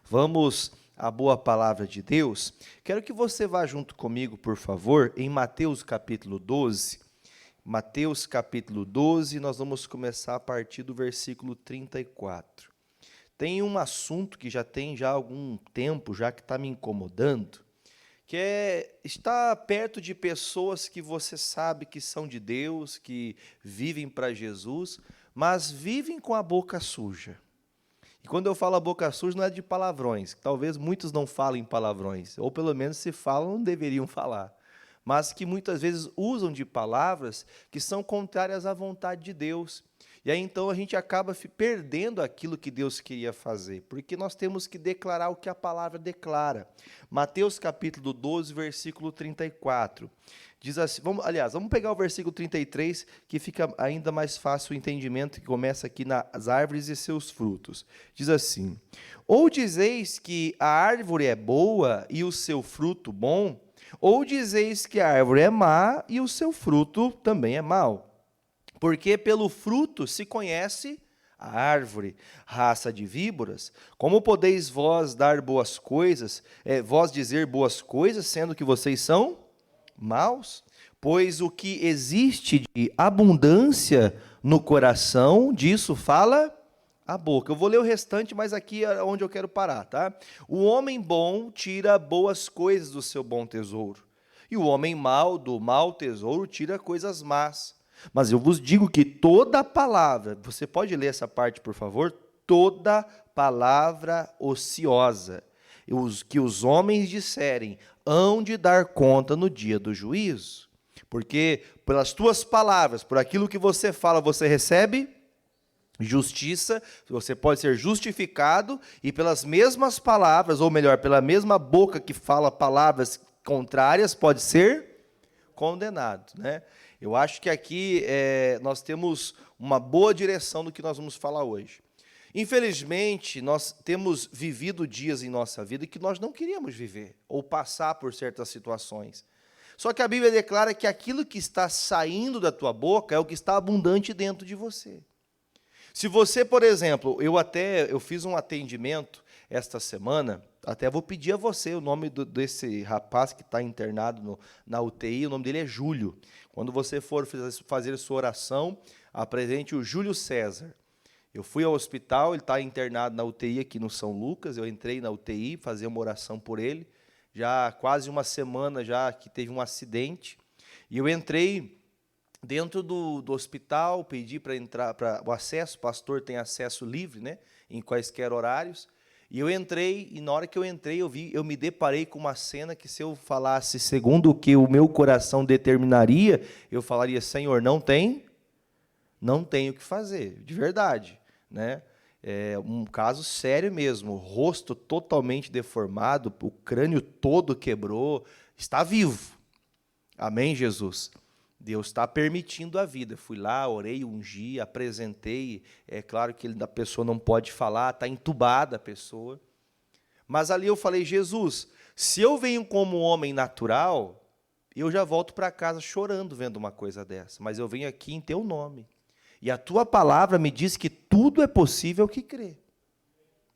Vamos à boa palavra de Deus. Quero que você vá junto comigo, por favor, em Mateus capítulo 12. Mateus capítulo 12, nós vamos começar a partir do versículo 34. Tem um assunto que já tem algum tempo, já que está me incomodando, que é estar perto de pessoas que você sabe que são de Deus, que vivem para Jesus, mas vivem com a boca suja. E quando eu falo a boca suja, não é de palavrões. Talvez muitos não falem palavrões, ou pelo menos se falam, não deveriam falar. Mas que muitas vezes usam de palavras que são contrárias à vontade de Deus. E aí então a gente acaba perdendo aquilo que Deus queria fazer, porque nós temos que declarar o que a palavra declara. Mateus capítulo 12, versículo 34. Diz assim, vamos pegar o versículo 33, que fica ainda mais fácil o entendimento, que começa aqui nas árvores e seus frutos. Diz assim: ou dizeis que a árvore é boa e o seu fruto bom, ou dizeis que a árvore é má e o seu fruto também é mau. Porque pelo fruto se conhece a árvore. Raça de víboras, como podeis vós dar boas coisas, vós dizer boas coisas, sendo que vocês são maus? Pois o que existe de abundância no coração, disso fala a boca. Eu vou ler o restante, mas aqui é onde eu quero parar, tá? O homem bom tira boas coisas do seu bom tesouro, e o homem mau do mau tesouro tira coisas más. Mas eu vos digo que toda palavra, você pode ler essa parte, por favor? Toda palavra ociosa, que os homens disserem, hão de dar conta no dia do juízo. Porque pelas tuas palavras, por aquilo que você fala, você recebe justiça, você pode ser justificado, e pelas mesmas palavras, ou melhor, pela mesma boca que fala palavras contrárias, pode ser condenado, né? Eu acho que aqui nós temos uma boa direção do que nós vamos falar hoje. Infelizmente, nós temos vivido dias em nossa vida que nós não queríamos viver, ou passar por certas situações. Só que a Bíblia declara que aquilo que está saindo da tua boca é o que está abundante dentro de você. Se você, por exemplo, eu fiz um atendimento esta semana, até vou pedir a você o nome desse rapaz que está internado na UTI, o nome dele é Júlio. Quando você for fazer sua oração, apresente o Júlio César. Eu fui ao hospital, ele está internado na UTI aqui no São Lucas, eu entrei na UTI, fazer uma oração por ele, já quase uma semana já que teve um acidente, e eu entrei dentro do hospital, pedi para entrar, para o acesso, o pastor tem acesso livre, né, em quaisquer horários, e eu entrei, e na hora que eu entrei, eu me deparei com uma cena que, se eu falasse segundo o que o meu coração determinaria, eu falaria, Senhor, não tem o que fazer, de verdade, né? É um caso sério mesmo, o rosto totalmente deformado, o crânio todo quebrou, está vivo. Amém, Jesus? Deus está permitindo a vida. Fui lá, orei, ungi, apresentei. É claro que a pessoa não pode falar, está entubada a pessoa. Mas ali eu falei, Jesus, se eu venho como homem natural, eu já volto para casa chorando vendo uma coisa dessa. Mas eu venho aqui em teu nome. E a tua palavra me diz que tudo é possível que crê.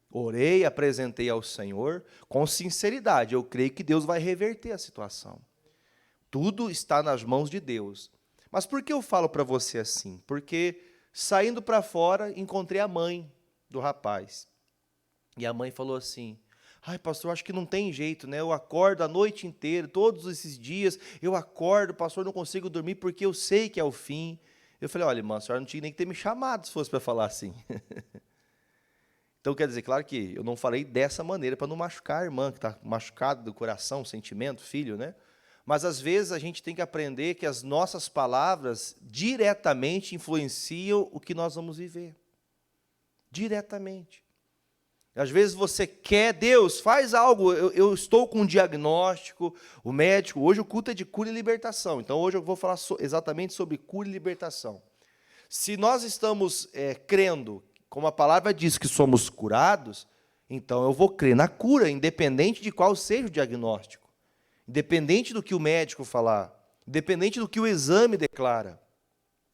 Orei, apresentei ao Senhor com sinceridade. Eu creio que Deus vai reverter a situação. Tudo está nas mãos de Deus. Mas por que eu falo para você assim? Porque saindo para fora, encontrei a mãe do rapaz. E a mãe falou assim, ai, pastor, acho que não tem jeito, né? Eu acordo a noite inteira, todos esses dias, eu acordo, pastor, não consigo dormir porque eu sei que é o fim. Eu falei, olha, irmã, a senhora não tinha nem que ter me chamado se fosse para falar assim. Então, quer dizer, claro que eu não falei dessa maneira para não machucar a irmã, que está machucada do coração, sentimento, filho, né? Mas, às vezes, a gente tem que aprender que as nossas palavras diretamente influenciam o que nós vamos viver. Diretamente. Às vezes você quer, Deus, faz algo, eu estou com um diagnóstico, o médico, hoje o culto é de cura e libertação, então hoje eu vou falar exatamente sobre cura e libertação. Se nós estamos crendo, como a palavra diz que somos curados, então eu vou crer na cura, independente de qual seja o diagnóstico. Independente do que o médico falar, independente do que o exame declara.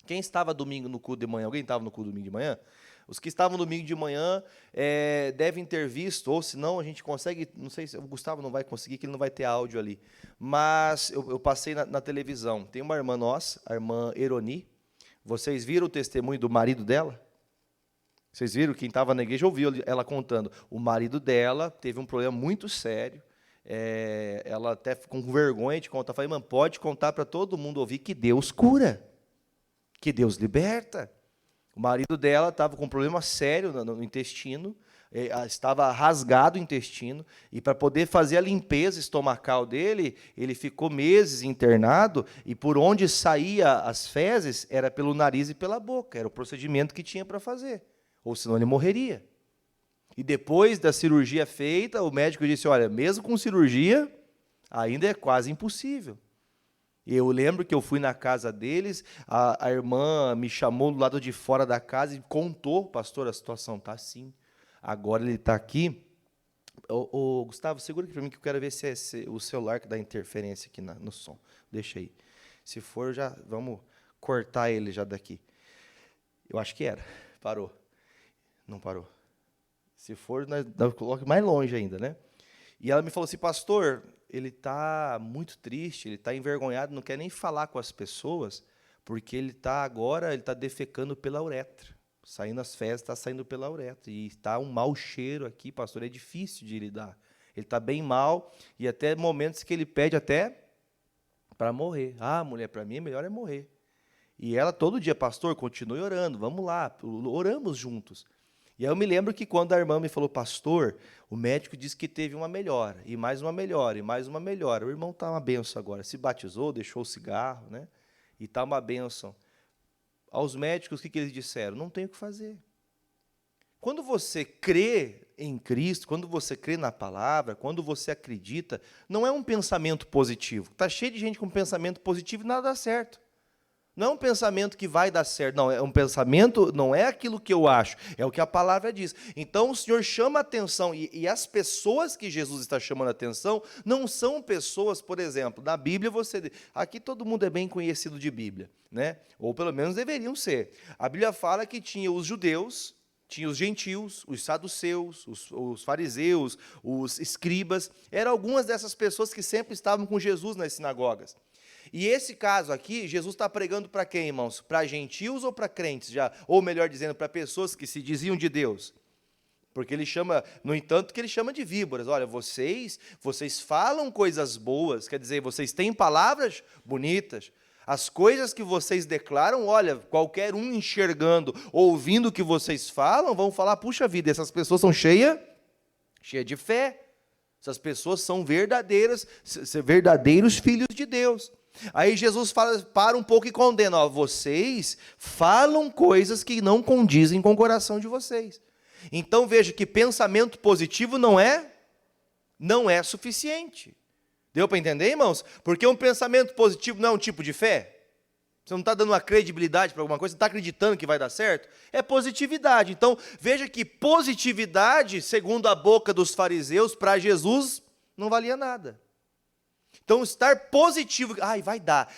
Quem estava domingo no culto de manhã? Alguém estava no culto domingo de manhã? Os que estavam no domingo de manhã devem ter visto, ou se não, a gente consegue, não sei se o Gustavo não vai conseguir, que ele não vai ter áudio ali, mas eu passei na televisão. Tem uma irmã nossa, a irmã Eroni. Vocês viram o testemunho do marido dela? Vocês viram? Quem estava na igreja ouviu ela contando. O marido dela teve um problema muito sério. Ela até com vergonha de contar. Falei, mano, pode contar para todo mundo ouvir que Deus cura, que Deus liberta. O marido dela estava com um problema sério no intestino, estava rasgado o intestino, e para poder fazer a limpeza estomacal dele, ele ficou meses internado, e por onde saía as fezes era pelo nariz e pela boca. Era o procedimento que tinha para fazer. Ou senão ele morreria. E depois da cirurgia feita, o médico disse, olha, mesmo com cirurgia, ainda é quase impossível. E eu lembro que eu fui na casa deles, a irmã me chamou do lado de fora da casa e contou, pastor, a situação está assim. Agora ele está aqui. Gustavo, segura aqui para mim que eu quero ver se é o celular que dá interferência aqui no som. Deixa aí. Se for, já vamos cortar ele já daqui. Eu acho que era. Parou. Não parou. Se for, coloque mais longe ainda, né? E ela me falou assim, pastor, ele está muito triste, ele está envergonhado, não quer nem falar com as pessoas, porque ele está defecando pela uretra. Saindo as fezes, está saindo pela uretra. E está um mau cheiro aqui, pastor, é difícil de lidar. Ele está bem mal, e até momentos que ele pede até para morrer. Ah, mulher, para mim, melhor é morrer. E ela todo dia, pastor, continue orando, vamos lá, oramos juntos. E aí eu me lembro que quando a irmã me falou, pastor, o médico disse que teve uma melhora, e mais uma melhora, e mais uma melhora. O irmão está uma bênção agora, se batizou, deixou o cigarro, né? E está uma bênção. Aos médicos, o que eles disseram? Não tem o que fazer. Quando você crê em Cristo, quando você crê na palavra, quando você acredita, não é um pensamento positivo. Está cheio de gente com pensamento positivo e nada dá certo. Não é um pensamento que vai dar certo, não, é um pensamento, não é aquilo que eu acho, é o que a palavra diz. Então o Senhor chama a atenção, e as pessoas que Jesus está chamando a atenção, não são pessoas, por exemplo, na Bíblia aqui todo mundo é bem conhecido de Bíblia, né? Ou pelo menos deveriam ser. A Bíblia fala que tinha os judeus, tinha os gentios, os saduceus, os fariseus, os escribas, eram algumas dessas pessoas que sempre estavam com Jesus nas sinagogas. E esse caso aqui, Jesus está pregando para quem, irmãos? Para gentios ou para crentes já? Ou melhor dizendo, para pessoas que se diziam de Deus? Porque ele chama, no entanto, que ele chama de víboras. Olha, vocês falam coisas boas, quer dizer, vocês têm palavras bonitas. As coisas que vocês declaram, olha, qualquer um enxergando, ouvindo o que vocês falam, vão falar, puxa vida, essas pessoas são cheias de fé. Essas pessoas são verdadeiros filhos de Deus. Aí Jesus para um pouco e condena, ó, vocês falam coisas que não condizem com o coração de vocês. Então veja que pensamento positivo não é suficiente. Deu para entender, irmãos? Porque um pensamento positivo não é um tipo de fé. Você não está dando uma credibilidade para alguma coisa, você está acreditando que vai dar certo? É positividade. Então veja que positividade, segundo a boca dos fariseus, para Jesus não valia nada. Então, estar positivo, vai dar.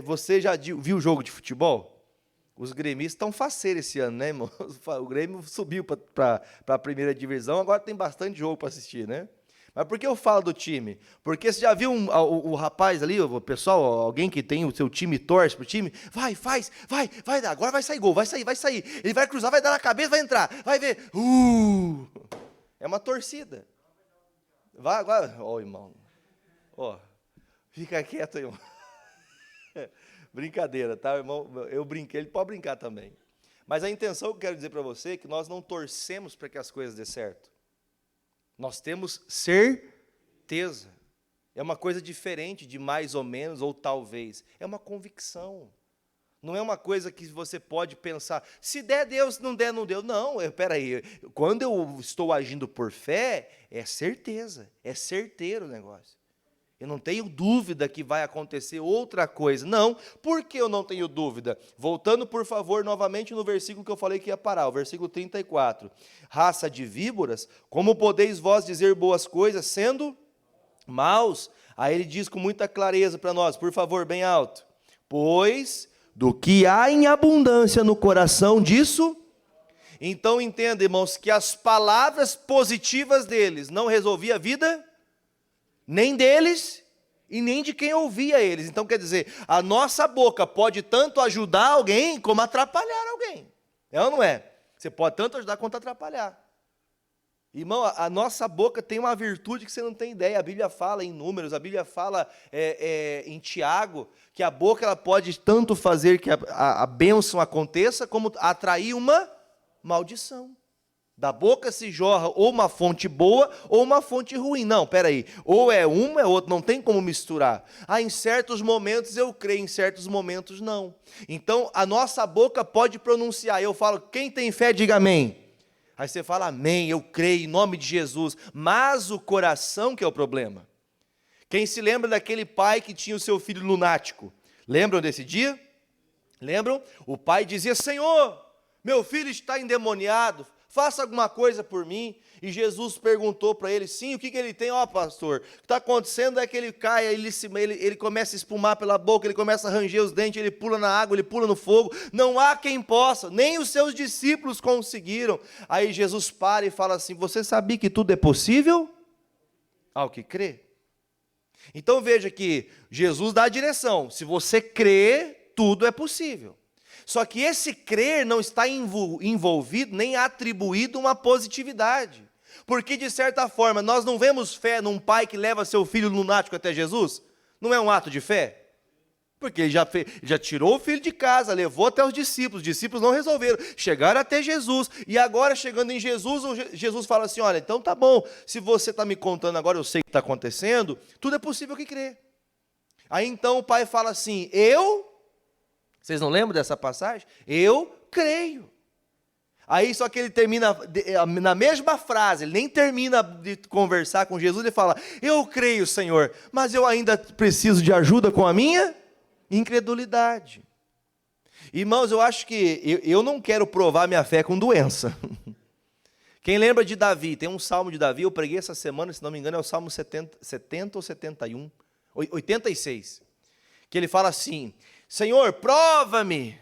Você já viu o jogo de futebol? Os gremistas estão faceiros esse ano, né, irmão? O Grêmio subiu para a primeira divisão, agora tem bastante jogo para assistir, né? Mas por que eu falo do time? Porque você já viu o rapaz ali, o pessoal, alguém que tem o seu time, torce para o time? Vai dar, agora vai sair gol, vai sair. Ele vai cruzar, vai dar na cabeça, vai entrar, vai ver. É uma torcida. Vai agora, irmão. Fica quieto, irmão. Brincadeira, tá, irmão? Eu brinquei, ele pode brincar também. Mas a intenção que eu quero dizer para você é que nós não torcemos para que as coisas dê certo. Nós temos certeza. É uma coisa diferente de mais ou menos ou talvez. É uma convicção. Não é uma coisa que você pode pensar, se der, Deus, se não der, não deu. Não, espera aí. Quando eu estou agindo por fé, é certeza, é certeiro o negócio. Eu não tenho dúvida que vai acontecer outra coisa. Não, por que eu não tenho dúvida? Voltando, por favor, novamente no versículo que eu falei que ia parar, o versículo 34. Raça de víboras, como podeis vós dizer boas coisas, sendo maus? Aí ele diz com muita clareza para nós, por favor, bem alto. Pois do que há em abundância no coração disso... Então entenda, irmãos, que as palavras positivas deles não resolviam a vida nem deles e nem de quem ouvia eles. Então quer dizer, a nossa boca pode tanto ajudar alguém como atrapalhar alguém. É ou não é? Você pode tanto ajudar quanto atrapalhar. Irmão, a nossa boca tem uma virtude que você não tem ideia. A Bíblia fala em Números, a Bíblia fala em Tiago, que a boca ela pode tanto fazer que a bênção aconteça, como atrair uma maldição. Da boca se jorra ou uma fonte boa ou uma fonte ruim. Não, peraí, ou é um ou é outro, não tem como misturar. Em certos momentos eu creio, em certos momentos não. Então, a nossa boca pode pronunciar. Eu falo, quem tem fé, diga amém. Aí você fala, amém, eu creio, em nome de Jesus. Mas o coração que é o problema. Quem se lembra daquele pai que tinha o seu filho lunático? Lembram desse dia? Lembram? O pai dizia, Senhor, meu filho está endemoniado, faça alguma coisa por mim. E Jesus perguntou para ele, sim, o que ele tem? Ó, pastor, o que está acontecendo é que ele cai, ele começa a espumar pela boca, ele começa a ranger os dentes, ele pula na água, ele pula no fogo, não há quem possa, nem os seus discípulos conseguiram. Aí Jesus para e fala assim, você sabia que tudo é possível ao que crê? Então veja que Jesus dá a direção, se você crê, tudo é possível. Só que esse crer não está envolvido nem atribuído uma positividade. Porque, de certa forma, nós não vemos fé num pai que leva seu filho lunático até Jesus? Não é um ato de fé? Porque ele já tirou o filho de casa, levou até os discípulos não resolveram, chegaram até Jesus, e agora chegando em Jesus, Jesus fala assim, olha, então tá bom, se você está me contando agora, eu sei o que está acontecendo, tudo é possível que crer. Aí então o pai fala assim, vocês não lembram dessa passagem? Eu creio. Aí só que ele termina, na mesma frase, ele nem termina de conversar com Jesus, ele fala, eu creio, Senhor, mas eu ainda preciso de ajuda com a minha incredulidade. Irmãos, eu acho que, eu não quero provar minha fé com doença. Quem lembra de Davi, tem um salmo de Davi, eu preguei essa semana, se não me engano é o salmo 70 ou 71, 86, que ele fala assim, Senhor, prova-me.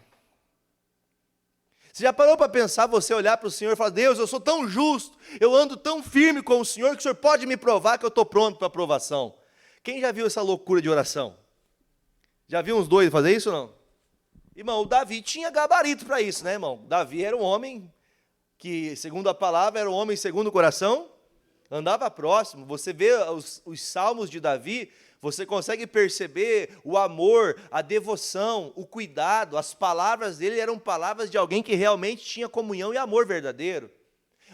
Você já parou para pensar, você olhar para o Senhor e falar, Deus, eu sou tão justo, eu ando tão firme com o Senhor, que o Senhor pode me provar que eu estou pronto para a aprovação. Quem já viu essa loucura de oração? Já viu uns doidos fazer isso ou não? Irmão, o Davi tinha gabarito para isso, né, irmão? Davi era um homem que, segundo a palavra, era um homem segundo o coração, andava próximo. Você vê os salmos de Davi, você consegue perceber o amor, a devoção, o cuidado, as palavras dele eram palavras de alguém que realmente tinha comunhão e amor verdadeiro.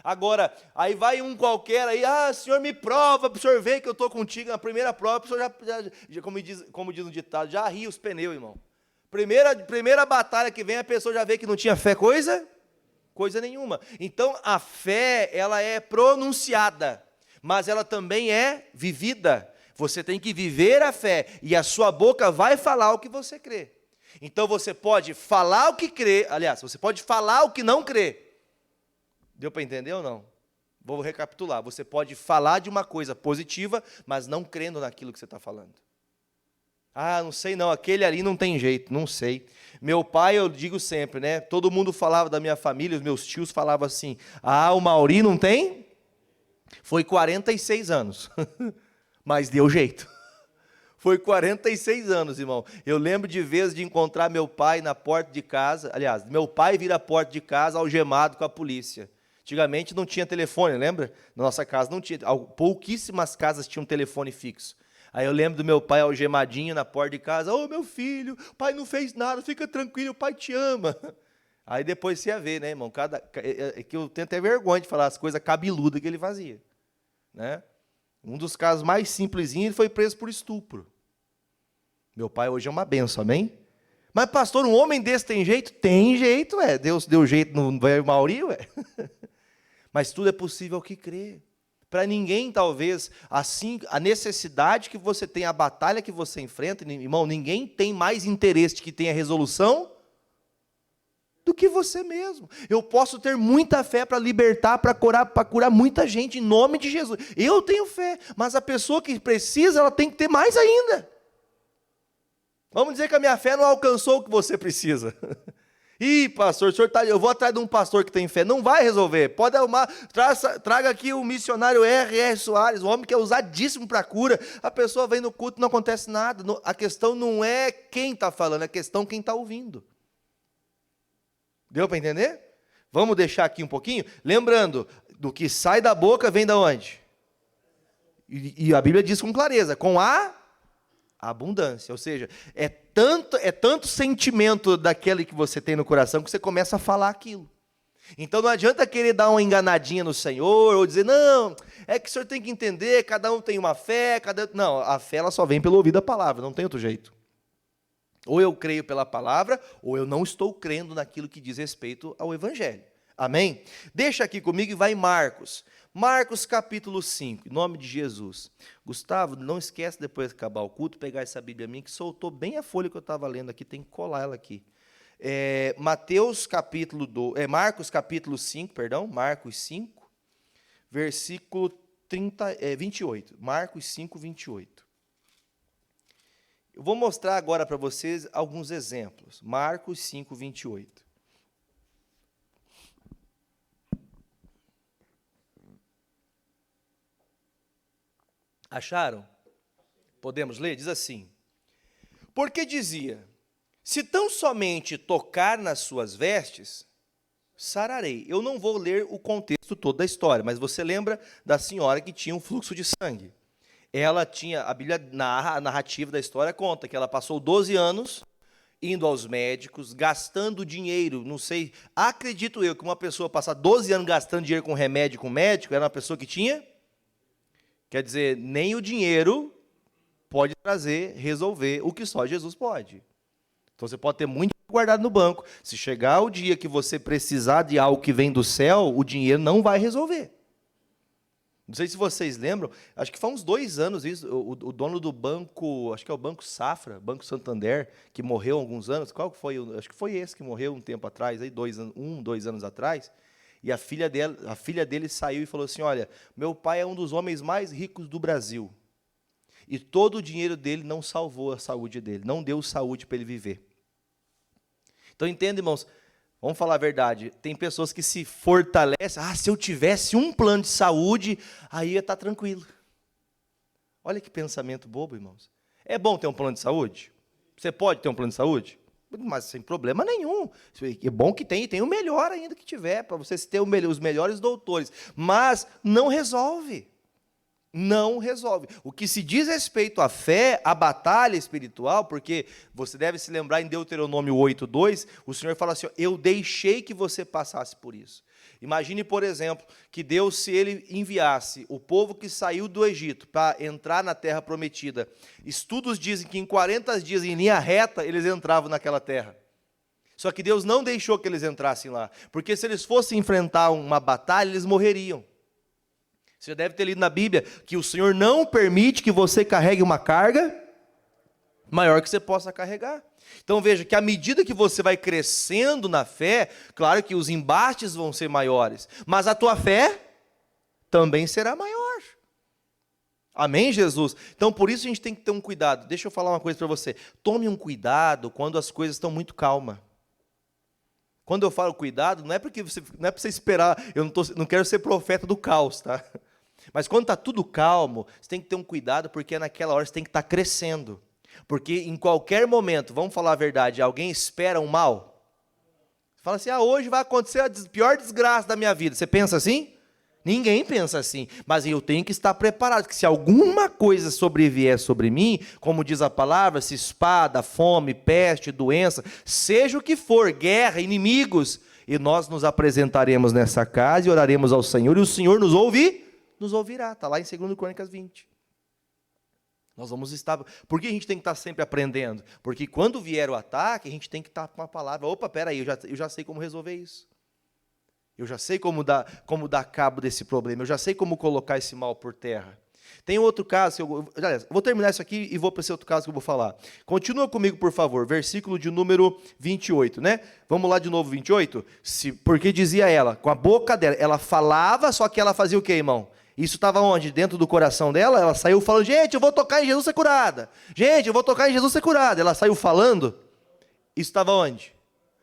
Agora, aí vai um qualquer aí, Senhor me prova, para o Senhor ver que eu estou contigo na primeira prova, o Senhor já como diz no ditado, já ri os pneus, irmão. Primeira batalha que vem, a pessoa já vê que não tinha fé, coisa nenhuma. Então, a fé, ela é pronunciada, mas ela também é vivida. Você tem que viver a fé, e a sua boca vai falar o que você crê. Então você pode falar o que crê, aliás, você pode falar o que não crê. Deu para entender ou não? Vou recapitular. Você pode falar de uma coisa positiva, mas não crendo naquilo que você está falando. Não sei não, aquele ali não tem jeito, não sei. Meu pai, eu digo sempre, né? Todo mundo falava da minha família, os meus tios falavam assim, o Mauri não tem? Foi 46 anos. Mas deu jeito. Foi 46 anos, irmão. Eu lembro de vezes de encontrar meu pai na porta de casa. Aliás, meu pai vir à porta de casa algemado com a polícia. Antigamente não tinha telefone, lembra? Na nossa casa não tinha. Pouquíssimas casas tinham telefone fixo. Aí eu lembro do meu pai algemadinho na porta de casa. Meu filho, o pai não fez nada, fica tranquilo, o pai te ama. Aí depois você ia ver, né, irmão? Que eu tenho até vergonha de falar as coisas cabeludas que ele fazia, né? Um dos casos mais simplesinhos, ele foi preso por estupro. Meu pai hoje é uma benção, amém? Mas, pastor, um homem desse tem jeito? Tem jeito, Deus deu jeito no velho Mauri, Mas tudo é possível ao que crê. Para ninguém, talvez, assim, a necessidade que você tem, a batalha que você enfrenta, irmão, ninguém tem mais interesse de que tenha resolução do que você mesmo. Eu posso ter muita fé para libertar, para curar muita gente em nome de Jesus. Eu tenho fé, mas a pessoa que precisa, ela tem que ter mais ainda. Vamos dizer que a minha fé não alcançou o que você precisa. Ih, pastor, o senhor tá, eu vou atrás de um pastor que tem fé. Não vai resolver. Pode arrumar, traga aqui o missionário R.R. Soares, o homem que é usadíssimo para cura. A pessoa vem no culto e não acontece nada. A questão não é quem está falando, a questão é quem está ouvindo. Deu para entender? Vamos deixar aqui um pouquinho? Lembrando, do que sai da boca vem da onde? E a Bíblia diz com clareza, com a abundância. Ou seja, é tanto sentimento daquele que você tem no coração que você começa a falar aquilo. Então não adianta querer dar uma enganadinha no Senhor, ou dizer, não, é que o Senhor tem que entender, cada um tem uma fé, Não, a fé ela só vem pelo ouvir da palavra, não tem outro jeito. Ou eu creio pela palavra, ou eu não estou crendo naquilo que diz respeito ao Evangelho. Amém? Deixa aqui comigo e vai em Marcos. Marcos capítulo 5, em nome de Jesus. Gustavo, não esquece depois de acabar o culto, pegar essa Bíblia minha, que soltou bem a folha que eu estava lendo aqui, tem que colar ela aqui. Marcos capítulo 5, Marcos 5, versículo 28. Marcos 5, 28. Eu vou mostrar agora para vocês alguns exemplos. Marcos 5, 28. Acharam? Podemos ler? Diz assim: porque dizia, se tão somente tocar nas suas vestes, sararei. Eu não vou ler o contexto todo da história, mas você lembra da senhora que tinha um fluxo de sangue. Ela tinha, a Bíblia narra, a narrativa da história conta que ela passou 12 anos indo aos médicos, gastando dinheiro, não sei, acredito eu que uma pessoa passar 12 anos gastando dinheiro com remédio, com médico, era uma pessoa que tinha, quer dizer, nem o dinheiro pode resolver o que só Jesus pode. Então você pode ter muito guardado no banco, se chegar o dia que você precisar de algo que vem do céu, o dinheiro não vai resolver. Não sei se vocês lembram, acho que faz uns 2 anos isso, o dono do banco, acho que é o Banco Safra, Banco Santander, que morreu há alguns anos, qual foi? Acho que foi esse que morreu um tempo atrás, aí 2 anos atrás, e a filha dele saiu e falou assim, olha, meu pai é um dos homens mais ricos do Brasil, e todo o dinheiro dele não salvou a saúde dele, não deu saúde para ele viver. Então entende, irmãos, vamos falar a verdade, tem pessoas que se fortalecem, se eu tivesse um plano de saúde, aí ia estar tranquilo. Olha que pensamento bobo, irmãos. É bom ter um plano de saúde? Você pode ter um plano de saúde? Mas sem problema nenhum. É bom que tem o melhor ainda que tiver, para você ter os melhores doutores. Mas não resolve. Não resolve. O que se diz respeito à fé, à batalha espiritual, porque você deve se lembrar em Deuteronômio 8:2, o Senhor fala assim, eu deixei que você passasse por isso. Imagine, por exemplo, que Deus, se Ele enviasse o povo que saiu do Egito para entrar na terra prometida, estudos dizem que em 40 dias, em linha reta, eles entravam naquela terra. Só que Deus não deixou que eles entrassem lá, porque se eles fossem enfrentar uma batalha, eles morreriam. Você já deve ter lido na Bíblia que o Senhor não permite que você carregue uma carga maior que você possa carregar. Então veja que à medida que você vai crescendo na fé, claro que os embates vão ser maiores, mas a tua fé também será maior. Amém, Jesus? Então por isso a gente tem que ter um cuidado. Deixa eu falar uma coisa para você. Tome um cuidado quando as coisas estão muito calmas. Quando eu falo cuidado, não é para você esperar, eu não quero ser profeta do caos, tá? Mas quando está tudo calmo, você tem que ter um cuidado, porque naquela hora você tem que estar crescendo. Porque em qualquer momento, vamos falar a verdade, alguém espera um mal? Fala assim, hoje vai acontecer a pior desgraça da minha vida. Você pensa assim? Ninguém pensa assim. Mas eu tenho que estar preparado, que se alguma coisa sobrevier sobre mim, como diz a palavra, se espada, fome, peste, doença, seja o que for, guerra, inimigos, e nós nos apresentaremos nessa casa e oraremos ao Senhor, e o Senhor nos ouvirá. Está lá em 2 Crônicas 20. Nós vamos estar... Por que a gente tem que estar sempre aprendendo? Porque quando vier o ataque, a gente tem que estar com a palavra. Opa, peraí, eu já sei como resolver isso. Eu já sei como dar cabo desse problema. Eu já sei como colocar esse mal por terra. Tem outro caso, eu vou terminar isso aqui e vou para esse outro caso que eu vou falar. Continua comigo, por favor, versículo de número 28, né? Vamos lá de novo, 28? Porque dizia ela, com a boca dela, ela falava, só que ela fazia o quê, irmão? Isso estava onde? Dentro do coração dela, ela saiu falando, gente, eu vou tocar em Jesus ser curada. Gente, eu vou tocar em Jesus ser curada. Ela saiu falando, isso estava onde?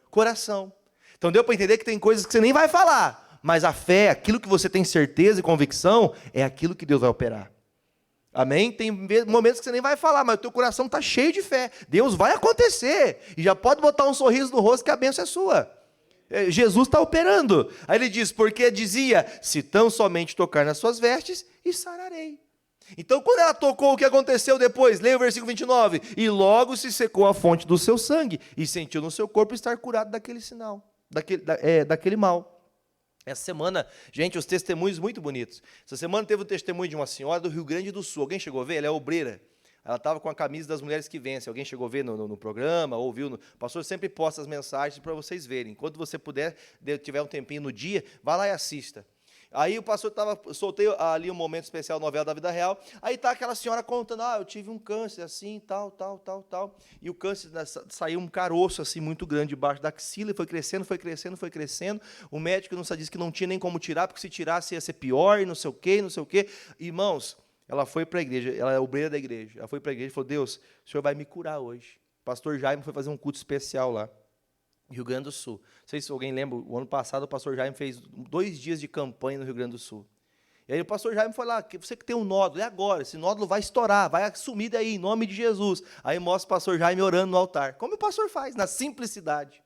coração. Então deu para entender que tem coisas que você nem vai falar, mas a fé, aquilo que você tem certeza e convicção, é aquilo que Deus vai operar. Amém? Tem momentos que você nem vai falar, mas o teu coração está cheio de fé. Deus vai acontecer. E já pode botar um sorriso no rosto que a bênção é sua. Jesus está operando. Aí ele diz, porque dizia, se tão somente tocar nas suas vestes, e sararei. Então quando ela tocou, o que aconteceu depois? Leia o versículo 29. E logo se secou a fonte do seu sangue, e sentiu no seu corpo estar curado daquele sinal, daquele mal. Essa semana, gente, os testemunhos muito bonitos. Essa semana teve o testemunho de uma senhora do Rio Grande do Sul. Alguém chegou a ver? Ela é obreira. Ela estava com a camisa das mulheres que vencem. Alguém chegou a ver no programa, ouviu? O pastor sempre posta as mensagens para vocês verem. Enquanto você puder, tiver um tempinho no dia, vá lá e assista. Aí o pastor soltei ali um momento especial, novela da vida real. Aí está aquela senhora contando, eu tive um câncer assim, tal. E o câncer, saiu um caroço assim muito grande debaixo da axila, e foi crescendo. O médico disse que não tinha nem como tirar, porque se tirasse ia ser pior, e não sei o quê. Irmãos, ela foi para a igreja, ela é obreira da igreja. Ela foi para a igreja e falou, Deus, o Senhor vai me curar hoje. O pastor Jaime foi fazer um culto especial lá. Rio Grande do Sul. Não sei se alguém lembra, o ano passado o pastor Jaime fez 2 dias de campanha no Rio Grande do Sul. E aí o pastor Jaime foi lá, você que tem um nódulo, é agora, esse nódulo vai estourar, vai sumir daí, em nome de Jesus. Aí mostra o pastor Jaime orando no altar, como o pastor faz, na simplicidade.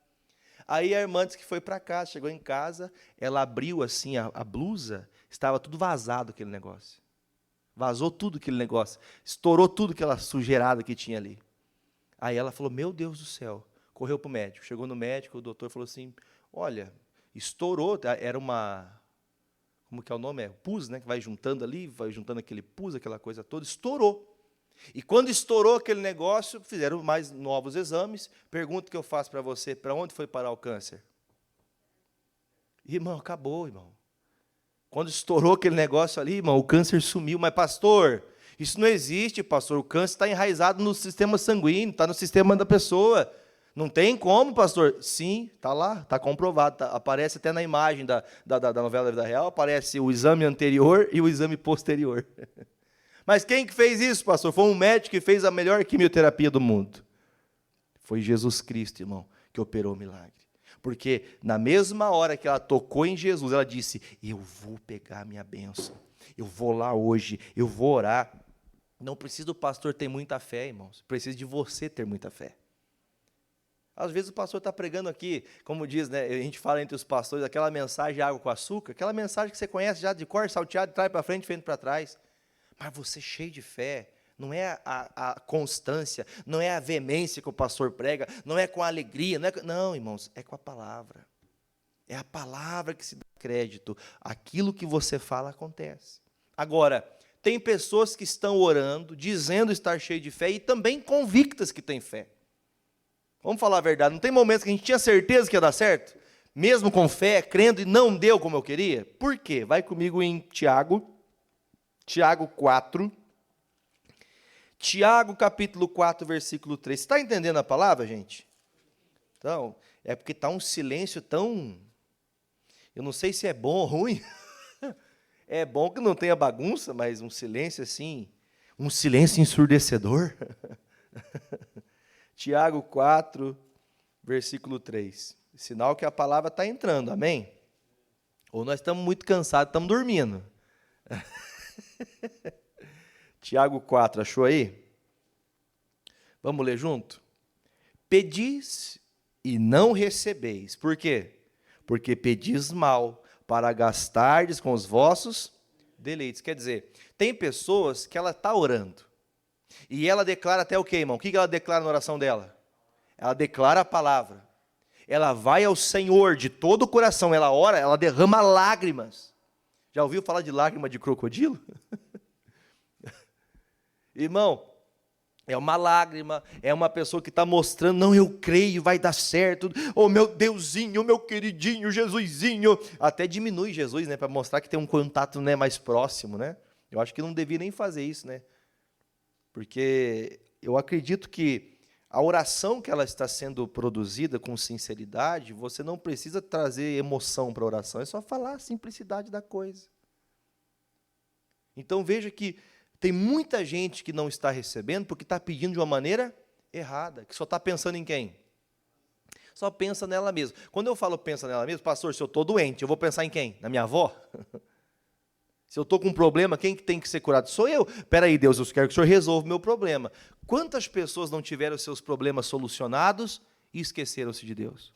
Aí a irmã disse que foi para casa, chegou em casa, ela abriu assim a blusa, estava tudo vazado aquele negócio. Vazou tudo aquele negócio, estourou tudo aquela sujeirada que tinha ali. Aí ela falou, meu Deus do céu. Correu para o médico, chegou no médico, o doutor falou assim, olha, estourou, era uma, como que é o nome? É pus, né, que vai juntando ali, vai juntando aquele pus, aquela coisa toda, estourou. E quando estourou aquele negócio, fizeram mais novos exames, pergunta que eu faço para você, para onde foi parar o câncer? Irmão, acabou, irmão. Quando estourou aquele negócio ali, irmão, o câncer sumiu, mas pastor, isso não existe, pastor, o câncer está enraizado no sistema sanguíneo, está no sistema da pessoa. Não tem como, pastor? Sim, está lá, está comprovado. Aparece até na imagem da novela da vida real, aparece o exame anterior e o exame posterior. Mas quem que fez isso, pastor? Foi um médico que fez a melhor quimioterapia do mundo. Foi Jesus Cristo, irmão, que operou o milagre. Porque na mesma hora que ela tocou em Jesus, ela disse, eu vou pegar a minha bênção. Eu vou lá hoje, eu vou orar. Não precisa do pastor ter muita fé, irmãos. Precisa de você ter muita fé. Às vezes o pastor está pregando aqui, como diz, né, a gente fala entre os pastores, aquela mensagem de água com açúcar, aquela mensagem que você conhece já de cor, salteado, de trás para frente, frente para trás. Mas você cheio de fé, não é a constância, não é a veemência que o pastor prega, não é com a alegria, não, irmãos, é com a palavra. É a palavra que se dá crédito. Aquilo que você fala acontece. Agora, tem pessoas que estão orando, dizendo estar cheio de fé e também convictas que têm fé. Vamos falar a verdade, não tem momentos que a gente tinha certeza que ia dar certo? Mesmo com fé, crendo, e não deu como eu queria? Por quê? Vai comigo em Tiago 4. Tiago, capítulo 4, versículo 3. Você está entendendo a palavra, gente? Então, é porque está um silêncio tão... Eu não sei se é bom ou ruim. É bom que não tenha bagunça, mas um silêncio assim, um silêncio ensurdecedor. Tiago 4, versículo 3. Sinal que a palavra está entrando, amém? Ou nós estamos muito cansados, estamos dormindo. Tiago 4, achou aí? Vamos ler junto? Pedis e não recebeis. Por quê? Porque pedis mal, para gastardes com os vossos deleites. Quer dizer, tem pessoas que ela está orando. E ela declara até o quê, irmão? O que ela declara na oração dela? Ela declara a palavra. Ela vai ao Senhor de todo o coração. Ela ora, ela derrama lágrimas. Já ouviu falar de lágrima de crocodilo? Irmão, é uma lágrima, é uma pessoa que está mostrando, não, eu creio, vai dar certo. Oh, meu Deusinho, meu queridinho, Jesusinho. Até diminui Jesus, né, para mostrar que tem um contato, né, mais próximo, né? Eu acho que não devia nem fazer isso, né? Porque eu acredito que a oração que ela está sendo produzida com sinceridade, você não precisa trazer emoção para a oração, é só falar a simplicidade da coisa. Então veja que tem muita gente que não está recebendo porque está pedindo de uma maneira errada, que só está pensando em quem? só pensa nela mesma. Quando eu falo pensa nela mesma, pastor, se eu estou doente, eu vou pensar em quem? Na minha avó? Se eu estou com um problema, quem que tem que ser curado? Sou eu. Espera aí, Deus, eu quero que o Senhor resolva o meu problema. Quantas pessoas não tiveram seus problemas solucionados e esqueceram-se de Deus?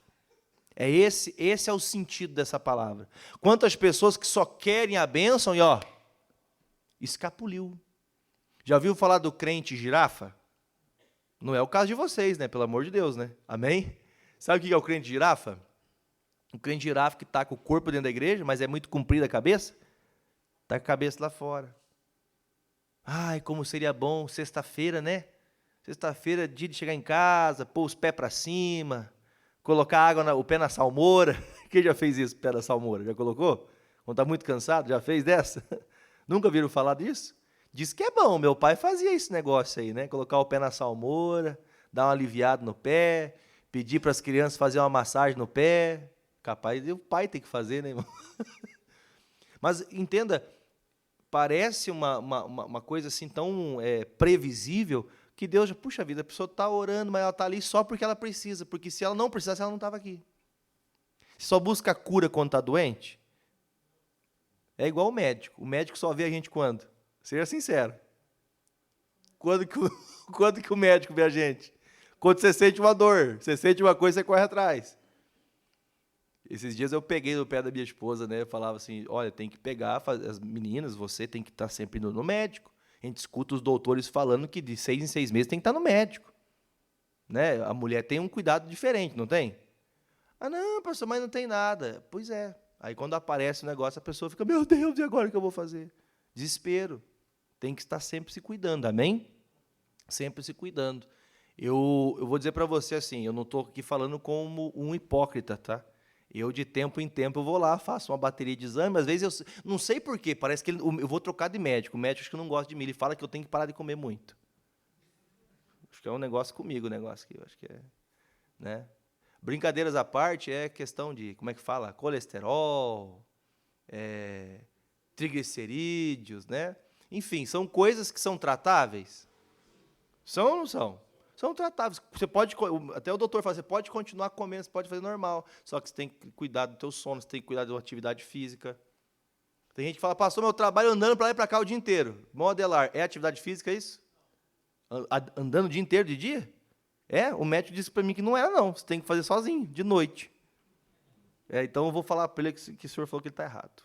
Esse é o sentido dessa palavra. Quantas pessoas que só querem a bênção e escapuliu. Já ouviu falar do crente girafa? Não é o caso de vocês, né? Pelo amor de Deus, né? Amém? Sabe o que é o crente girafa? O crente girafa que está com o corpo dentro da igreja, mas é muito comprida a cabeça, está com a cabeça lá fora. Ai, como seria bom sexta-feira, né? Sexta-feira, dia de chegar em casa, pôr os pés para cima, colocar água, o pé na salmoura. Quem já fez isso, pé na salmoura? Já colocou? Quando está muito cansado, já fez dessa? Nunca viram falar disso? Diz que é bom, meu pai fazia esse negócio aí, né? Colocar o pé na salmoura, dar um aliviado no pé, pedir para as crianças fazer uma massagem no pé. Capaz de o pai ter que fazer, né, irmão? Mas entenda, parece uma coisa assim tão previsível, que Deus, puxa vida, a pessoa está orando, mas ela está ali só porque ela precisa, porque se ela não precisasse, ela não estava aqui. Só busca a cura quando está doente. É igual o médico só vê a gente quando? Seja sincero. Quando que o médico vê a gente? Quando você sente uma dor, você sente uma coisa, você corre atrás. Esses dias eu peguei no pé da minha esposa, né? Eu falava assim, olha, tem que pegar, as meninas, você tem que estar sempre indo no médico. A gente escuta os doutores falando que de 6 em 6 meses tem que estar no médico. Né? A mulher tem um cuidado diferente, não tem? Ah, não, pastor, mas não tem nada. Pois é. Aí quando aparece o negócio, a pessoa fica, meu Deus, e agora o que eu vou fazer? Desespero. Tem que estar sempre se cuidando, amém? Sempre se cuidando. Eu vou dizer para você assim, eu não estou aqui falando como um hipócrita, tá? Eu, de tempo em tempo, eu vou lá, faço uma bateria de exame, às vezes eu não sei porquê, parece que eu vou trocar de médico, o médico acho que não gosta de mim, ele fala que eu tenho que parar de comer muito. Acho que é um negócio comigo, o negócio que eu acho que é, né? Brincadeiras à parte, é questão de, como é que fala? Colesterol, triglicerídeos, né? Enfim, são coisas que são tratáveis? São ou não são? São tratáveis. Você pode, até o doutor fala, você pode continuar comendo, você pode fazer normal, só que você tem que cuidar do teu sono, você tem que cuidar da tua atividade física. Tem gente que fala, pastor, meu trabalho andando para lá e para cá o dia inteiro. Bom, Adelar, é atividade física isso? Andando o dia inteiro, de dia? O médico disse para mim que não era, não. Você tem que fazer sozinho, de noite. Então eu vou falar para ele que o senhor falou que ele está errado.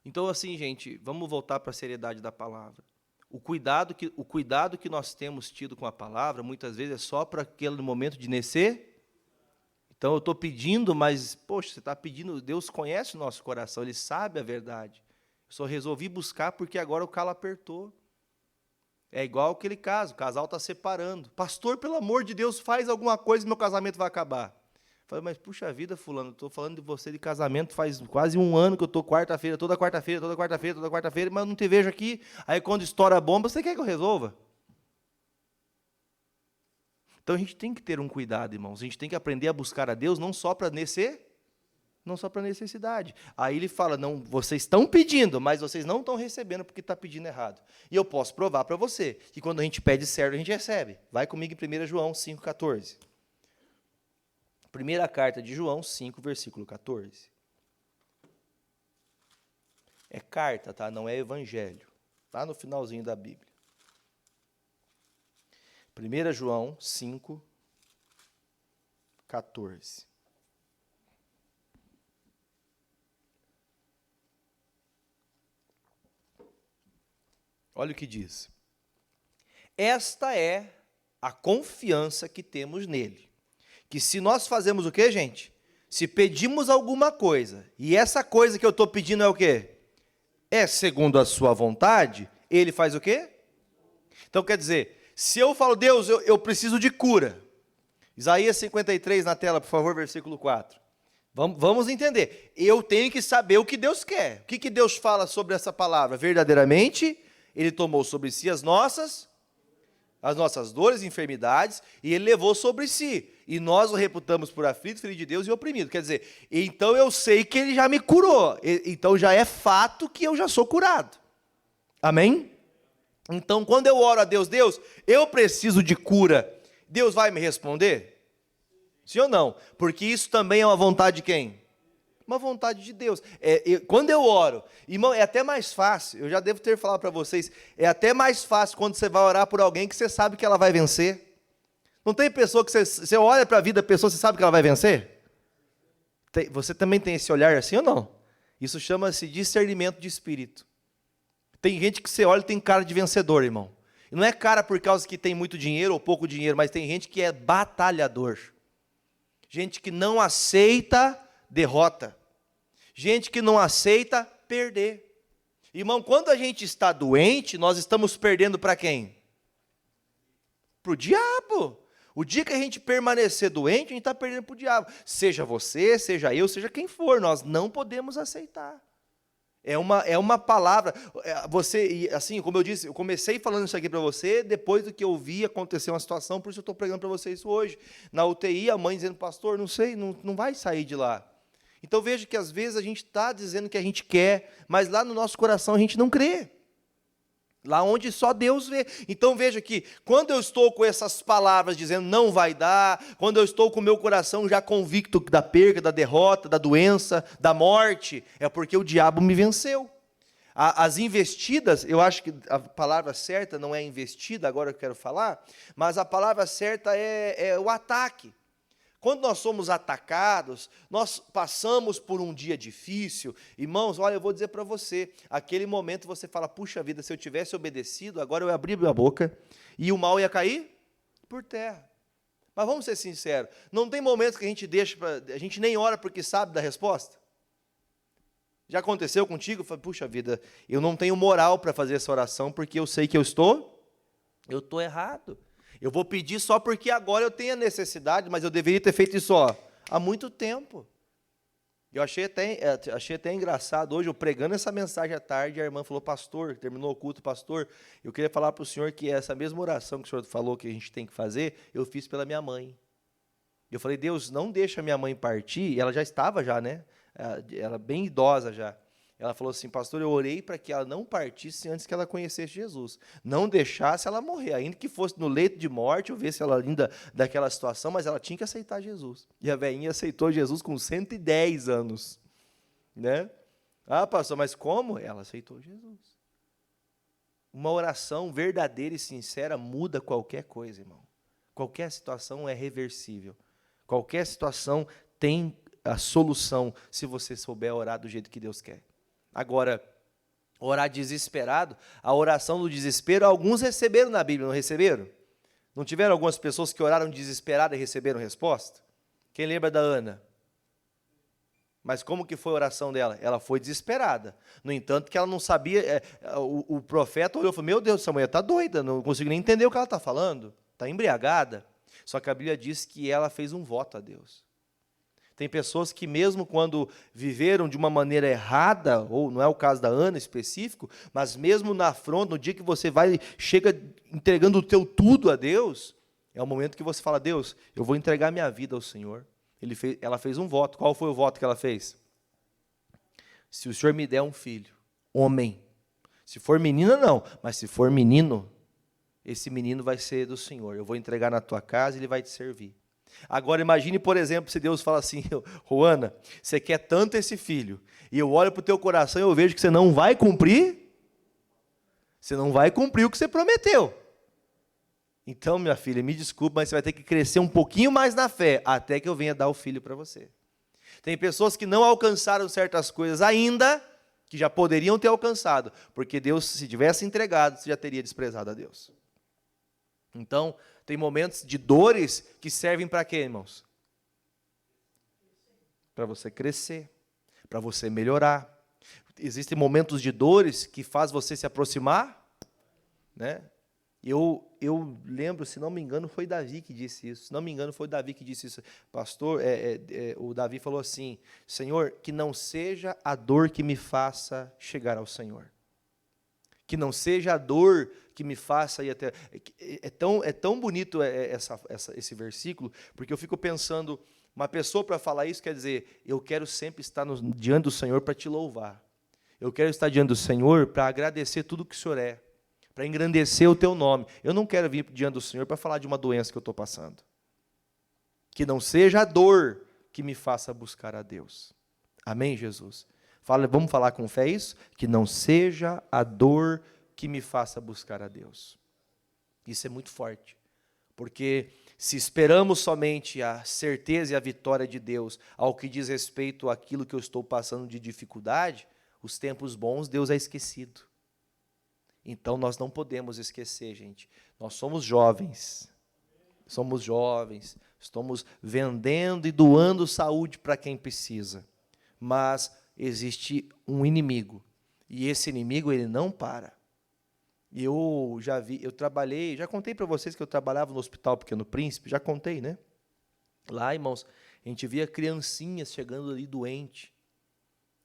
Então, assim, gente, vamos voltar para a seriedade da palavra. O cuidado que nós temos tido com a palavra, muitas vezes, é só para aquele momento de nascer. Então, eu estou pedindo, mas, poxa, você está pedindo, Deus conhece o nosso coração, Ele sabe a verdade. Eu só resolvi buscar porque agora o calo apertou. É igual aquele caso, o casal está separando. Pastor, pelo amor de Deus, faz alguma coisa e meu casamento vai acabar. Eu falei, mas puxa vida, fulano, estou falando de você de casamento faz quase um ano que eu estou toda quarta-feira, mas eu não te vejo aqui. Aí quando estoura a bomba, você quer que eu resolva? Então a gente tem que ter um cuidado, irmãos. A gente tem que aprender a buscar a Deus não só para necessidade. Aí ele fala, não, vocês estão pedindo, mas vocês não estão recebendo porque está pedindo errado. E eu posso provar para você que quando a gente pede certo, a gente recebe. Vai comigo em 1 João 5,14. Primeira carta de João 5, versículo 14. É carta, tá? Não é evangelho. Lá no finalzinho da Bíblia. 1 João 5, 14. Olha o que diz. Esta é a confiança que temos nele. Que se nós fazemos o quê, gente? Se pedimos alguma coisa, e essa coisa que eu estou pedindo é o quê? É segundo a sua vontade, ele faz o quê? Então, quer dizer, se eu falo, Deus, eu preciso de cura. Isaías 53 na tela, por favor, versículo 4. Vamos entender. Eu tenho que saber o que Deus quer. O que Deus fala sobre essa palavra? Verdadeiramente, Ele tomou sobre si as nossas dores e enfermidades, e Ele levou sobre si. E nós o reputamos por aflito, ferido de Deus e oprimido. Quer dizer, então eu sei que Ele já me curou. Então já é fato que eu já sou curado. Amém? Então quando eu oro a Deus, Deus, eu preciso de cura. Deus vai me responder? Sim ou não? Porque isso também é uma vontade de quem? Uma vontade de Deus. Quando eu oro, irmão, é até mais fácil, eu já devo ter falado para vocês, é até mais fácil quando você vai orar por alguém que você sabe que ela vai vencer. Não tem pessoa que você olha para a vida da pessoa, você sabe que ela vai vencer? Você também tem esse olhar assim ou não? Isso chama-se discernimento de espírito. Tem gente que você olha e tem cara de vencedor, irmão. E não é cara por causa que tem muito dinheiro ou pouco dinheiro, mas tem gente que é batalhador. Gente que não aceita derrota. Gente que não aceita perder. Irmão, quando a gente está doente, nós estamos perdendo para quem? Para o diabo. O dia que a gente permanecer doente, a gente está perdendo para o diabo. Seja você, seja eu, seja quem for, nós não podemos aceitar. É uma palavra, você, assim, como eu disse, eu comecei falando isso aqui para você, depois do que eu vi acontecer uma situação, por isso eu estou pregando para vocês isso hoje. Na UTI, a mãe dizendo, pastor, não sei, não vai sair de lá. Então veja que às vezes a gente está dizendo que a gente quer, mas lá no nosso coração a gente não crê. Lá onde só Deus vê. Então veja que quando eu estou com essas palavras dizendo não vai dar, quando eu estou com o meu coração já convicto da perda, da derrota, da doença, da morte, é porque o diabo me venceu. As investidas, eu acho que a palavra certa não é investida, agora eu quero falar, mas a palavra certa é o ataque. Quando nós somos atacados, nós passamos por um dia difícil, irmãos, olha, eu vou dizer para você, aquele momento você fala, puxa vida, se eu tivesse obedecido, agora eu abri a boca, e o mal ia cair por terra. Mas vamos ser sinceros, não tem momentos que a gente deixa, a gente nem ora porque sabe da resposta? Já aconteceu contigo? Puxa vida, eu não tenho moral para fazer essa oração, porque eu sei que eu estou errado. Eu vou pedir só porque agora eu tenho a necessidade, mas eu deveria ter feito isso há muito tempo. Eu achei até engraçado hoje, eu pregando essa mensagem à tarde, a irmã falou, pastor, terminou o culto, pastor, eu queria falar para o senhor que essa mesma oração que o senhor falou que a gente tem que fazer, eu fiz pela minha mãe. Eu falei, Deus, não deixa minha mãe partir, ela já estava né? Ela bem idosa já. Ela falou assim, pastor, eu orei para que ela não partisse antes que ela conhecesse Jesus. Não deixasse ela morrer, ainda que fosse no leito de morte, eu visse ela ainda daquela situação, mas ela tinha que aceitar Jesus. E a velhinha aceitou Jesus com 110 anos. Né? Ah, pastor, mas como? Ela aceitou Jesus. Uma oração verdadeira e sincera muda qualquer coisa, irmão. Qualquer situação é reversível. Qualquer situação tem a solução, se você souber orar do jeito que Deus quer. Agora, orar desesperado, a oração do desespero, alguns receberam na Bíblia, não receberam? Não tiveram algumas pessoas que oraram desesperadas e receberam resposta? Quem lembra da Ana? Mas como que foi a oração dela? Ela foi desesperada. No entanto, que ela não sabia, o profeta olhou e falou, meu Deus, essa mulher está doida, não consigo nem entender o que ela está falando, está embriagada. Só que a Bíblia diz que ela fez um voto a Deus. Tem pessoas que mesmo quando viveram de uma maneira errada, ou não é o caso da Ana específico, mas mesmo na afronta, no dia que você chega entregando o teu tudo a Deus, é o momento que você fala, Deus, eu vou entregar minha vida ao Senhor. Ela fez um voto. Qual foi o voto que ela fez? Se o Senhor me der um filho, homem. Se for menina, não, mas se for menino, esse menino vai ser do Senhor. Eu vou entregar na tua casa e ele vai te servir. Agora imagine, por exemplo, se Deus fala assim, Roana, você quer tanto esse filho, e eu olho para o teu coração e eu vejo que você não vai cumprir, o que você prometeu. Então, minha filha, me desculpe, mas você vai ter que crescer um pouquinho mais na fé, até que eu venha dar o filho para você. Tem pessoas que não alcançaram certas coisas ainda, que já poderiam ter alcançado, porque Deus, se tivesse entregado, você já teria desprezado a Deus. Então, tem momentos de dores que servem para quê, irmãos? Para você crescer, para você melhorar. Existem momentos de dores que faz você se aproximar, né? Eu lembro, se não me engano, foi Davi que disse isso. Se não me engano, foi Davi que disse isso. Pastor, o Davi falou assim, Senhor, que não seja a dor que me faça chegar ao Senhor. Que não seja a dor que me faça ir até... É tão bonito esse versículo, porque eu fico pensando, uma pessoa para falar isso quer dizer, eu quero sempre estar diante do Senhor para te louvar. Eu quero estar diante do Senhor para agradecer tudo que o Senhor é, para engrandecer o teu nome. Eu não quero vir diante do Senhor para falar de uma doença que eu estou passando. Que não seja a dor que me faça buscar a Deus. Amém, Jesus? Vamos falar com fé isso? Que não seja a dor que me faça buscar a Deus. Isso é muito forte. Porque se esperamos somente a certeza e a vitória de Deus ao que diz respeito àquilo que eu estou passando de dificuldade, os tempos bons Deus é esquecido. Então nós não podemos esquecer, gente. Nós somos jovens, estamos vendendo e doando saúde para quem precisa. Mas existe um inimigo, e esse inimigo ele não para. Eu trabalhei, já contei para vocês que eu trabalhava no Hospital Pequeno Príncipe, já contei, né? Lá, irmãos, a gente via criancinhas chegando ali doente.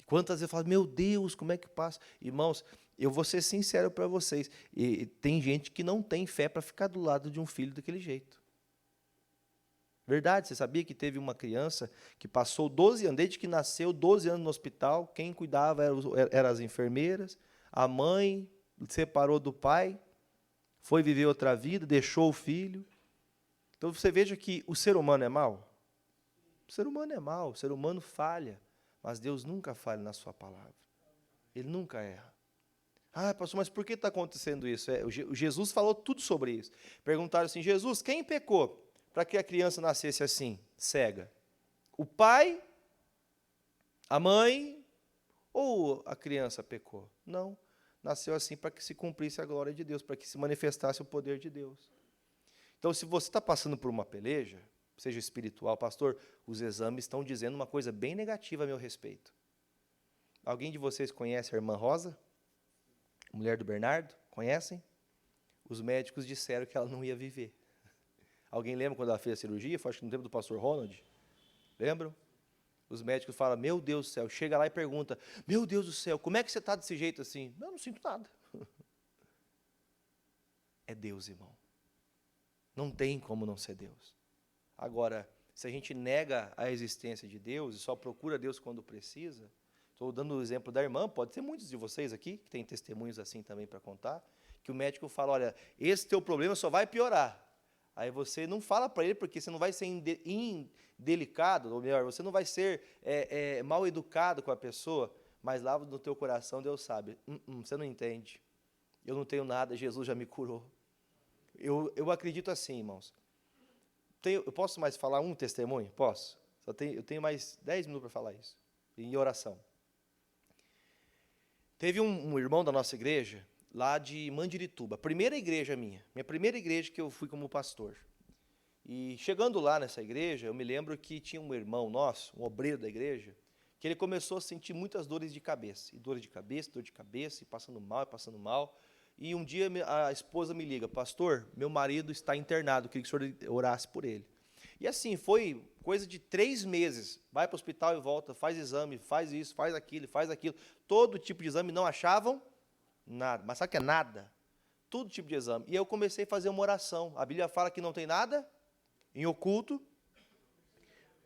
Quantas vezes eu falo, meu Deus, como é que passa? Irmãos, eu vou ser sincero para vocês, e tem gente que não tem fé para ficar do lado de um filho daquele jeito. Verdade, você sabia que teve uma criança que passou 12 anos, desde que nasceu, 12 anos no hospital, quem cuidava eram as enfermeiras, a mãe separou do pai, foi viver outra vida, deixou o filho. Então você veja que o ser humano é mau. O ser humano é mau, o ser humano falha, mas Deus nunca falha na sua palavra. Ele nunca erra. Ah, pastor, mas por que está acontecendo isso? Jesus falou tudo sobre isso. Perguntaram assim, Jesus, quem pecou para que a criança nascesse assim, cega? O pai, a mãe ou a criança pecou? Não. Nasceu assim para que se cumprisse a glória de Deus, para que se manifestasse o poder de Deus. Então, se você está passando por uma peleja, seja espiritual, pastor, os exames estão dizendo uma coisa bem negativa a meu respeito. Alguém de vocês conhece a irmã Rosa? Mulher do Bernardo? Conhecem? Os médicos disseram que ela não ia viver. Alguém lembra quando ela fez a cirurgia? Foi acho que no tempo do pastor Ronald. Lembram? Os médicos falam, meu Deus do céu, chega lá e pergunta, meu Deus do céu, como é que você está desse jeito assim? Não sinto nada. É Deus, irmão. Não tem como não ser Deus. Agora, se a gente nega a existência de Deus e só procura Deus quando precisa, estou dando o exemplo da irmã, pode ser muitos de vocês aqui, que têm testemunhos assim também para contar, que o médico fala, olha, esse teu problema só vai piorar. Aí você não fala para ele, porque você não vai ser indelicado, ou melhor, você não vai ser mal educado com a pessoa, mas lá no teu coração Deus sabe, você não entende, eu não tenho nada, Jesus já me curou. Eu acredito assim, irmãos. Eu posso mais falar um testemunho? Posso? Eu tenho mais 10 minutos para falar isso, em oração. Teve um irmão da nossa igreja, lá de Mandirituba, primeira igreja minha primeira igreja que eu fui como pastor. E chegando lá nessa igreja, eu me lembro que tinha um irmão nosso, um obreiro da igreja, que ele começou a sentir muitas dores de cabeça, dor de cabeça, e passando mal. E um dia a esposa me liga, pastor, meu marido está internado, queria que o senhor orasse por ele. E assim, foi coisa de 3 meses, vai para o hospital e volta, faz exame, faz isso, faz aquilo, todo tipo de exame, não achavam nada, mas sabe o que é nada? Todo tipo de exame. E eu comecei a fazer uma oração. A Bíblia fala que não tem nada em oculto,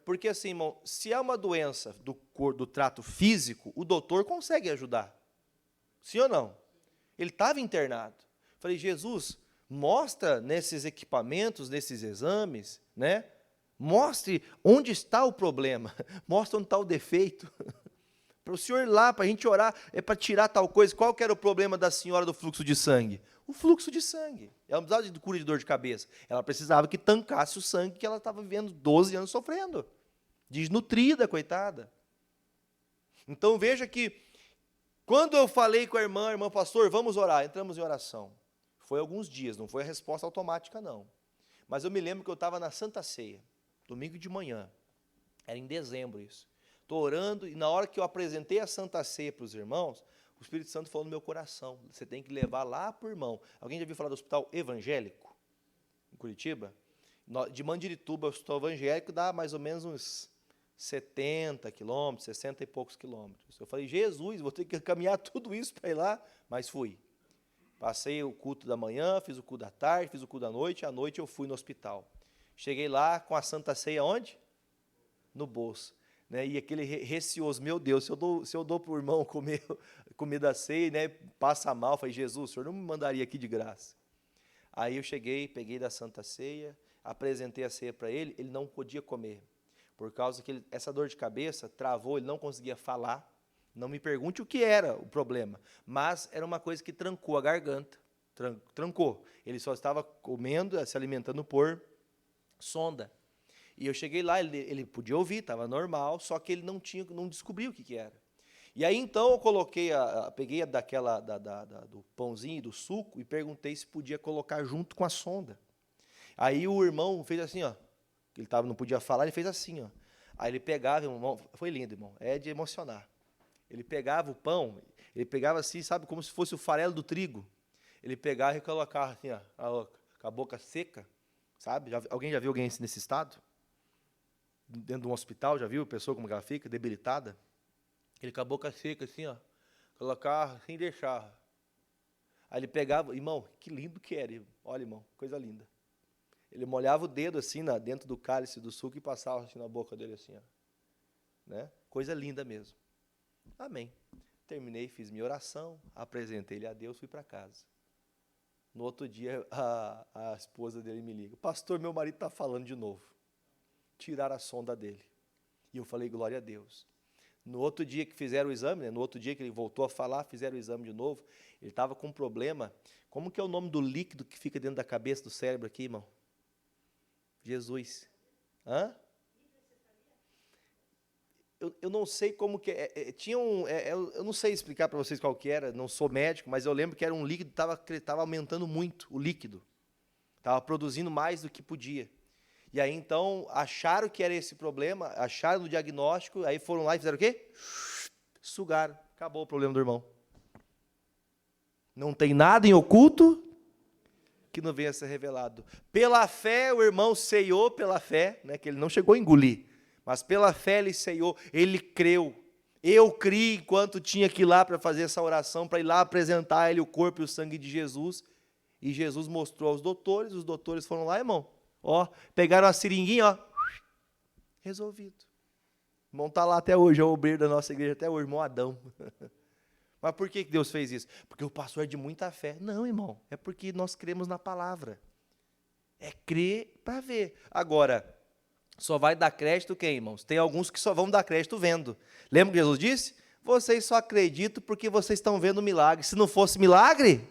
porque assim, irmão, se é uma doença do trato físico, o doutor consegue ajudar. Sim ou não? Ele estava internado. Falei, Jesus, mostra nesses equipamentos, nesses exames, né? Mostre onde está o problema, mostra onde está o defeito. Para o senhor ir lá, para a gente orar, é para tirar tal coisa. Qual que era o problema da senhora do fluxo de sangue? O fluxo de sangue. Ela não precisava de cura de dor de cabeça. Ela precisava que tancasse o sangue que ela estava vivendo 12 anos sofrendo. Desnutrida, coitada. Então veja que, quando eu falei com a irmã, pastor, vamos orar, entramos em oração. Foi alguns dias, não foi a resposta automática, não. Mas eu me lembro que eu estava na Santa Ceia, domingo de manhã. Era em dezembro isso. Estou orando, e na hora que eu apresentei a Santa Ceia para os irmãos, o Espírito Santo falou no meu coração, você tem que levar lá para o irmão. Alguém já ouviu falar do hospital evangélico, em Curitiba? De Mandirituba, o hospital evangélico dá mais ou menos uns 70 quilômetros, 60 e poucos quilômetros. Eu falei, Jesus, vou ter que caminhar tudo isso para ir lá, mas fui. Passei o culto da manhã, fiz o culto da tarde, fiz o culto da noite, à noite eu fui no hospital. Cheguei lá com a Santa Ceia onde? No bolso. Né, e aquele receoso, meu Deus, se eu dou para o irmão comer comida da ceia, né, passa mal, falei, Jesus, o senhor não me mandaria aqui de graça. Aí eu cheguei, peguei da Santa Ceia, apresentei a ceia para ele, ele não podia comer. Por causa que essa dor de cabeça travou, ele não conseguia falar. Não me pergunte o que era o problema, mas era uma coisa que trancou a garganta, trancou. Ele só estava comendo, se alimentando por sonda. E eu cheguei lá, ele podia ouvir, estava normal, só que ele não descobriu o que era. E aí então eu coloquei, peguei do pãozinho e do suco e perguntei se podia colocar junto com a sonda. Aí o irmão fez assim, ó, ele não podia falar, ele fez assim, ó. Aí ele pegava, irmão, foi lindo, irmão, é de emocionar. Ele pegava o pão, ele pegava assim, sabe, como se fosse o farelo do trigo. Ele pegava e colocava assim, ó, com a boca seca, sabe? Alguém já viu alguém nesse estado? Dentro de um hospital, já viu a pessoa como ela fica, debilitada? Ele com a boca seca assim, ó, colocava sem deixar. Aí ele pegava, irmão, que lindo que era, olha, irmão, coisa linda. Ele molhava o dedo assim, dentro do cálice do suco e passava assim na boca dele assim, ó. Né? Coisa linda mesmo. Amém. Terminei, fiz minha oração, apresentei-lhe a Deus, fui para casa. No outro dia, a esposa dele me liga. Pastor, meu marido está falando de novo. Tiraram a sonda dele. E eu falei, glória a Deus. No outro dia que fizeram o exame, no outro dia que ele voltou a falar, fizeram o exame de novo, ele estava com um problema. Como que é o nome do líquido que fica dentro da cabeça, do cérebro aqui, irmão? Jesus. Hã? Eu não sei como que tinha eu não sei explicar para vocês qual que era, não sou médico, mas eu lembro que era um líquido que estava aumentando muito, o líquido. Estava produzindo mais do que podia. E aí, então, acharam que era esse problema, acharam no diagnóstico, aí foram lá e fizeram o quê? Sugaram. Acabou o problema do irmão. Não tem nada em oculto que não venha a ser revelado. Pela fé, o irmão ceiou pela fé, né, que ele não chegou a engolir, mas pela fé ele ceiou, ele creu. Eu criei enquanto tinha que ir lá para fazer essa oração, para ir lá apresentar a ele o corpo e o sangue de Jesus. E Jesus mostrou aos doutores, os doutores foram lá, irmão, ó, pegaram a seringuinha, ó, resolvido. O irmão está lá até hoje, é o obreiro da nossa igreja até hoje, irmão Adão. Mas por que Deus fez isso? Porque o pastor é de muita fé. Não, irmão, é porque nós cremos na palavra. É crer para ver. Agora, só vai dar crédito quem, irmãos? Tem alguns que só vão dar crédito vendo. Lembra que Jesus disse? Vocês só acreditam porque vocês estão vendo milagre. Se não fosse milagre,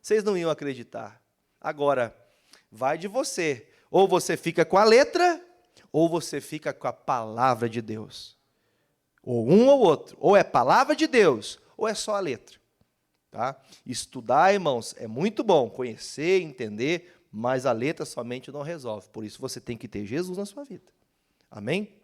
vocês não iam acreditar. Agora, vai de você. Ou você fica com a letra, ou você fica com a palavra de Deus. Ou um ou outro. Ou é palavra de Deus, ou é só a letra. Tá? Estudar, irmãos, é muito bom. Conhecer, entender, mas a letra somente não resolve. Por isso você tem que ter Jesus na sua vida. Amém?